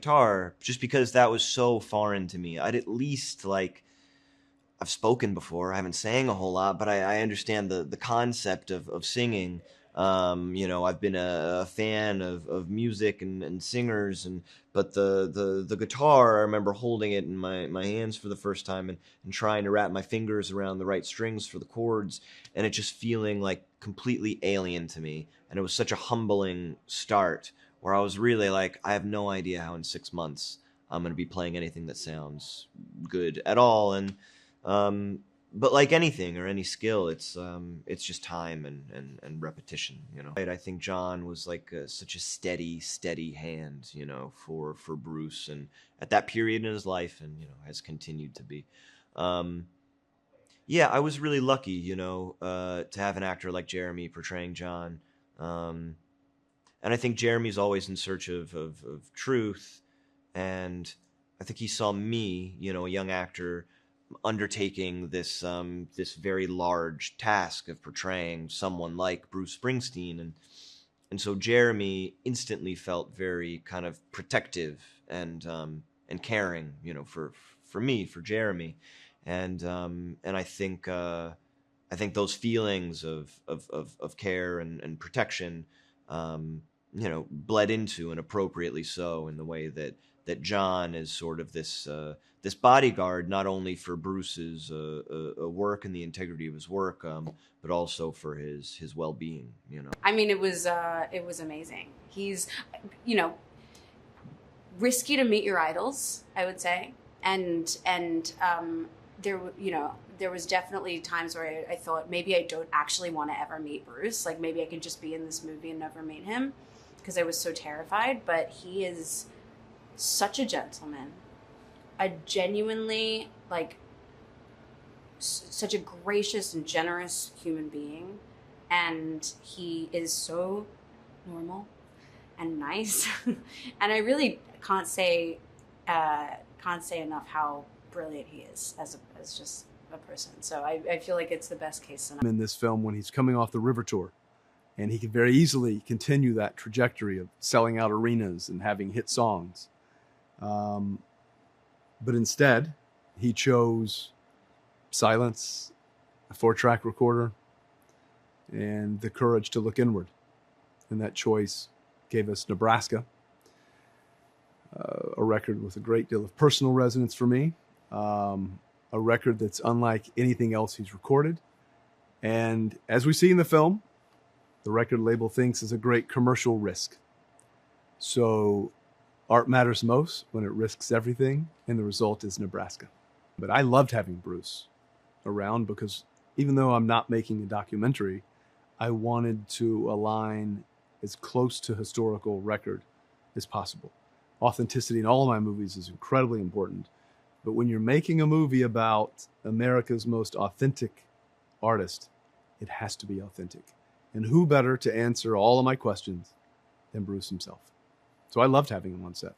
guitar, just because that was so foreign to me. I'd at least, like, I've spoken before. I haven't sang a whole lot, but I understand the concept of singing. I've been a fan of music and singers, but the guitar, I remember holding it in my hands for the first time and trying to wrap my fingers around the right strings for the chords, and it just feeling like completely alien to me. And it was such a humbling start where I was really like, I have no idea how in 6 months I'm going to be playing anything that sounds good at all. But like anything or any skill, it's just time and repetition, Right? I think John was like such a steady hand, for Bruce, and at that period in his life, and has continued to be. Yeah, I was really lucky, to have an actor like Jeremy portraying John. And I think Jeremy's always in search of truth, and I think he saw me, a young actor, undertaking this very large task of portraying someone like Bruce Springsteen, and so Jeremy instantly felt very kind of protective and caring, for me, for Jeremy, and I think those feelings of care and protection, bled into, and appropriately so, in the way that John is sort of this bodyguard, not only for Bruce's work and the integrity of his work, but also for his well-being. I mean, it was amazing. He's, risky to meet your idols, I would say, and there was definitely times where I thought maybe I don't actually want to ever meet Bruce. Like, maybe I could just be in this movie and never meet him, because I was so terrified. But he is such a gentleman, a genuinely, like, such a gracious and generous human being, and he is so normal and nice. And I really can't say enough how brilliant he is as just a person. So I feel like it's the best case scenario. In this film, when he's coming off the River Tour, and he could very easily continue that trajectory of selling out arenas and having hit songs. But instead, he chose silence, a 4-track recorder, and the courage to look inward. And that choice gave us Nebraska, a record with a great deal of personal resonance for me, a record that's unlike anything else he's recorded. And as we see in the film, the record label thinks is a great commercial risk. So art matters most when it risks everything, and the result is Nebraska. But I loved having Bruce around, because even though I'm not making a documentary, I wanted to align as close to historical record as possible. Authenticity in all of my movies is incredibly important. But when you're making a movie about America's most authentic artist, it has to be authentic. And who better to answer all of my questions than Bruce himself? So I loved having him on set.